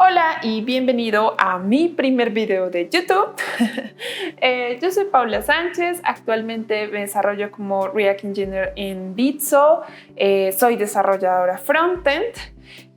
Hola y bienvenido a mi primer video de YouTube. Yo soy Paula Sánchez, actualmente me desarrollo como React Engineer en Bitso, soy desarrolladora frontend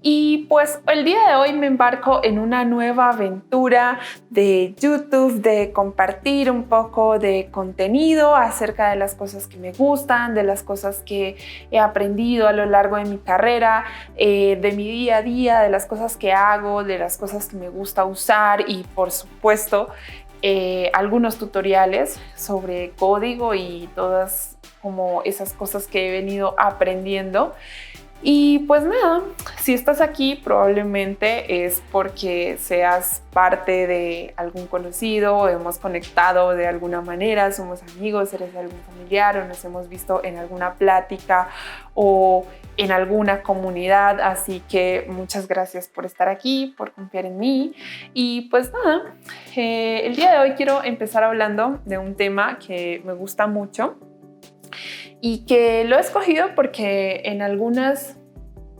y pues el día de hoy me embarco en una nueva aventura de YouTube, de compartir un poco de contenido acerca de las cosas que me gustan, de las cosas que he aprendido a lo largo de mi carrera, de mi día a día, de las cosas que hago, de las cosas que me gusta usar y por supuesto algunos tutoriales sobre código y todas como esas cosas que he venido aprendiendo. Y pues nada, si estás aquí probablemente es porque seas parte de algún conocido, hemos conectado de alguna manera, somos amigos, eres de algún familiar o nos hemos visto en alguna plática o en alguna comunidad, así que muchas gracias por estar aquí, por confiar en mí. Y pues nada, el día de hoy quiero empezar hablando de un tema que me gusta mucho y que lo he escogido porque en algunas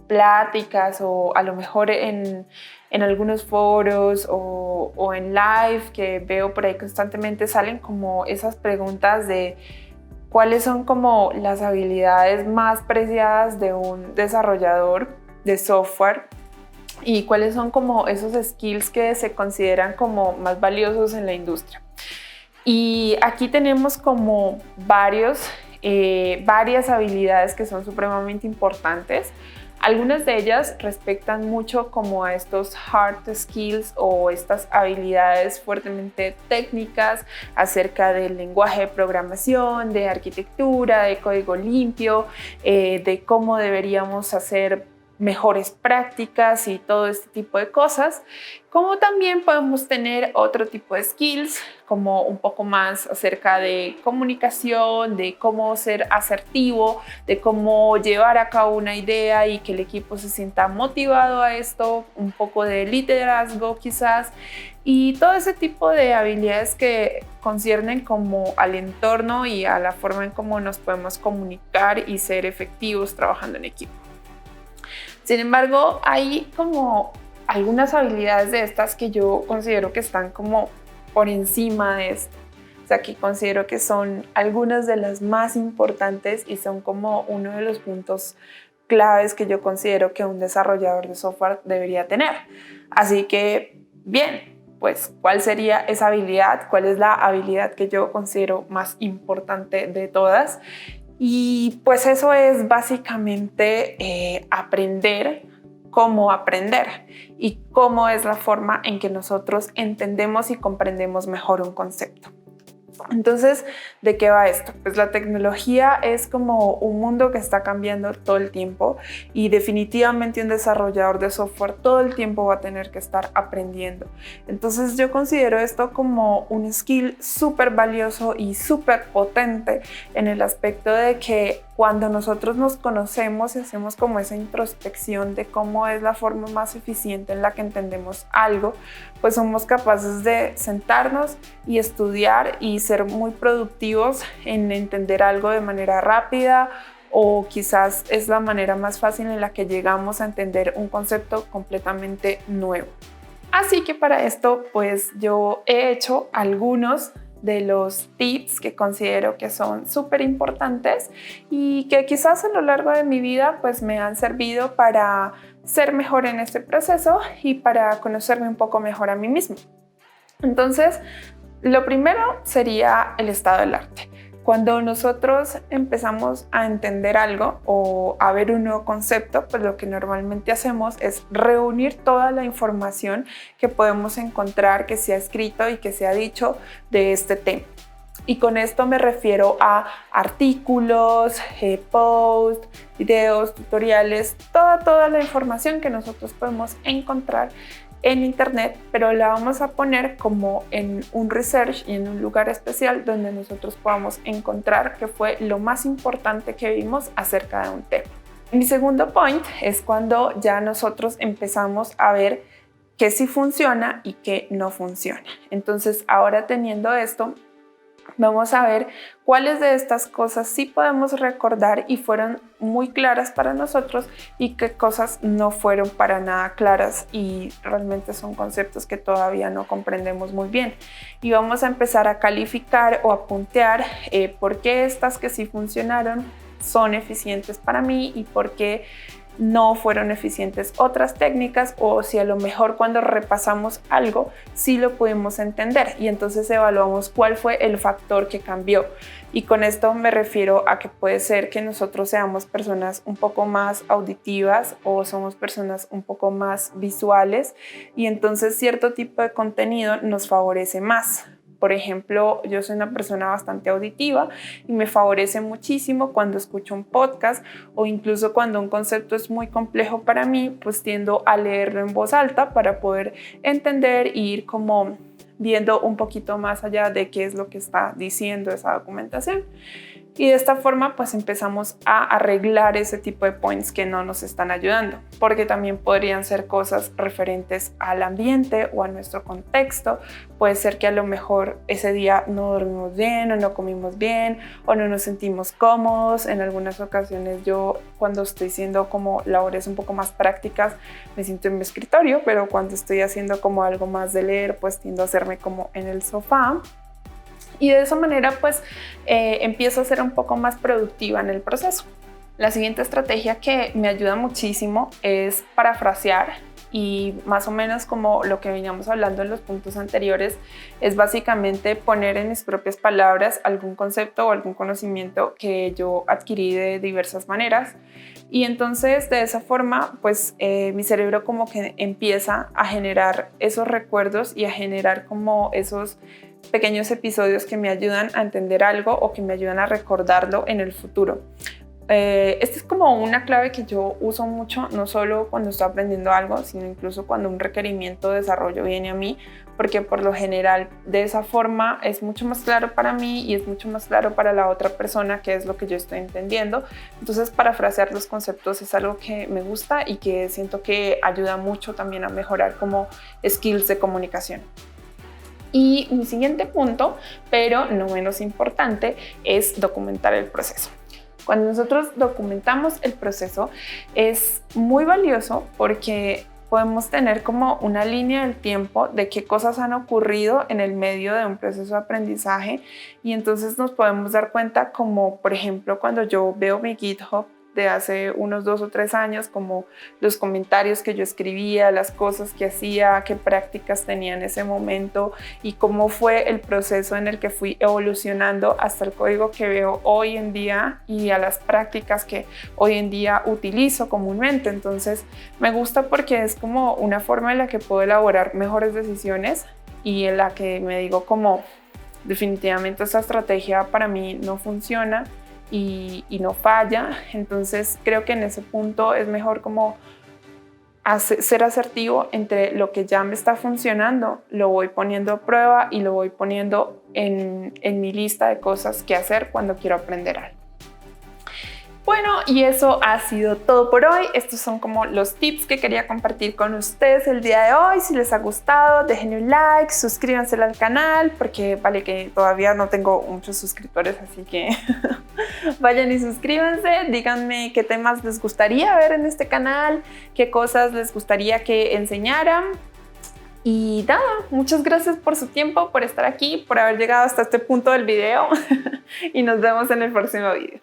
pláticas o a lo mejor en algunos foros o en live que veo por ahí constantemente salen como esas preguntas de cuáles son como las habilidades más preciadas de un desarrollador de software y cuáles son como esos skills que se consideran como más valiosos en la industria. Y aquí tenemos como varias habilidades que son supremamente importantes. Algunas de ellas respectan mucho como a estos hard skills o estas habilidades fuertemente técnicas acerca del lenguaje de programación, de arquitectura, de código limpio, de cómo deberíamos hacer mejores prácticas y todo este tipo de cosas, como también podemos tener otro tipo de skills como un poco más acerca de comunicación, de cómo ser asertivo, de cómo llevar a cabo una idea y que el equipo se sienta motivado a esto, un poco de liderazgo quizás, y todo ese tipo de habilidades que conciernen como al entorno y a la forma en cómo nos podemos comunicar y ser efectivos trabajando en equipo. Sin embargo, hay como algunas habilidades de estas que yo considero que están como por encima de esto. O sea, que considero que son algunas de las más importantes y son como uno de los puntos claves que yo considero que un desarrollador de software debería tener. Así que, bien, pues, ¿cuál sería esa habilidad? ¿Cuál es la habilidad que yo considero más importante de todas? Y pues eso es básicamente aprender cómo aprender y cómo es la forma en que nosotros entendemos y comprendemos mejor un concepto. Entonces, ¿de qué va esto? Pues la tecnología es como un mundo que está cambiando todo el tiempo y definitivamente un desarrollador de software todo el tiempo va a tener que estar aprendiendo. Entonces yo considero esto como un skill súper valioso y súper potente en el aspecto de que cuando nosotros nos conocemos y hacemos como esa introspección de cómo es la forma más eficiente en la que entendemos algo, pues somos capaces de sentarnos y estudiar y ser muy productivos en entender algo de manera rápida, o quizás es la manera más fácil en la que llegamos a entender un concepto completamente nuevo. Así que para esto pues yo he hecho algunos de los tips que considero que son súper importantes y que quizás a lo largo de mi vida pues me han servido para ser mejor en este proceso y para conocerme un poco mejor a mí mismo. Entonces, lo primero sería el estado del arte. Cuando nosotros empezamos a entender algo o a ver un nuevo concepto, pues lo que normalmente hacemos es reunir toda la información que podemos encontrar, que se ha escrito y que se ha dicho de este tema. Y con esto me refiero a artículos, posts, videos, tutoriales, toda la información que nosotros podemos encontrar en internet, pero la vamos a poner como en un research y en un lugar especial donde nosotros podamos encontrar qué fue lo más importante que vimos acerca de un tema. Mi segundo point es cuando ya nosotros empezamos a ver qué sí funciona y qué no funciona. Entonces, ahora teniendo esto, Vamos a ver cuáles de estas cosas sí podemos recordar y fueron muy claras para nosotros y qué cosas no fueron para nada claras y realmente son conceptos que todavía no comprendemos muy bien. Y vamos a empezar a calificar o a puntear por qué estas que sí funcionaron son eficientes para mí y por qué no fueron eficientes otras técnicas, o si a lo mejor cuando repasamos algo sí lo pudimos entender y entonces evaluamos cuál fue el factor que cambió. Y con esto me refiero a que puede ser que nosotros seamos personas un poco más auditivas o somos personas un poco más visuales y entonces cierto tipo de contenido nos favorece más. Por ejemplo, yo soy una persona bastante auditiva y me favorece muchísimo cuando escucho un podcast o incluso cuando un concepto es muy complejo para mí, pues tiendo a leerlo en voz alta para poder entender e ir como viendo un poquito más allá de qué es lo que está diciendo esa documentación. Y de esta forma pues empezamos a arreglar ese tipo de points que no nos están ayudando, porque también podrían ser cosas referentes al ambiente o a nuestro contexto. Puede ser que a lo mejor ese día no dormimos bien o no comimos bien o no nos sentimos cómodos. En algunas ocasiones yo cuando estoy haciendo como labores un poco más prácticas me siento en mi escritorio, pero cuando estoy haciendo como algo más de leer pues tiendo a hacerme como en el sofá. Y de esa manera pues empiezo a ser un poco más productiva en el proceso. La siguiente estrategia que me ayuda muchísimo es parafrasear y más o menos como lo que veníamos hablando en los puntos anteriores es básicamente poner en mis propias palabras algún concepto o algún conocimiento que yo adquirí de diversas maneras y entonces de esa forma pues mi cerebro como que empieza a generar esos recuerdos y a generar como esos pequeños episodios que me ayudan a entender algo o que me ayudan a recordarlo en el futuro. Esta es como una clave que yo uso mucho, no solo cuando estoy aprendiendo algo, sino incluso cuando un requerimiento de desarrollo viene a mí, porque por lo general de esa forma es mucho más claro para mí y es mucho más claro para la otra persona qué es lo que yo estoy entendiendo. Entonces parafrasear los conceptos es algo que me gusta y que siento que ayuda mucho también a mejorar como skills de comunicación. Y mi siguiente punto, pero no menos importante, es documentar el proceso. Cuando nosotros documentamos el proceso es muy valioso porque podemos tener como una línea del tiempo de qué cosas han ocurrido en el medio de un proceso de aprendizaje y entonces nos podemos dar cuenta como por ejemplo cuando yo veo mi GitHub de hace unos 2 o 3 años, como los comentarios que yo escribía, las cosas que hacía, qué prácticas tenía en ese momento y cómo fue el proceso en el que fui evolucionando hasta el código que veo hoy en día y a las prácticas que hoy en día utilizo comúnmente. Entonces me gusta porque es como una forma en la que puedo elaborar mejores decisiones y en la que me digo como definitivamente esta estrategia para mí no funciona y no falla. Entonces creo que en ese punto es mejor como ser asertivo entre lo que ya me está funcionando, lo voy poniendo a prueba y lo voy poniendo en mi lista de cosas que hacer cuando quiero aprender algo. Bueno, y eso ha sido todo por hoy. Estos son como los tips que quería compartir con ustedes el día de hoy. Si les ha gustado, dejen un like, suscríbanse al canal, porque vale que todavía no tengo muchos suscriptores, así que vayan y suscríbanse. Díganme qué temas les gustaría ver en este canal, qué cosas les gustaría que enseñaran. Y nada, muchas gracias por su tiempo, por estar aquí, por haber llegado hasta este punto del video y nos vemos en el próximo video.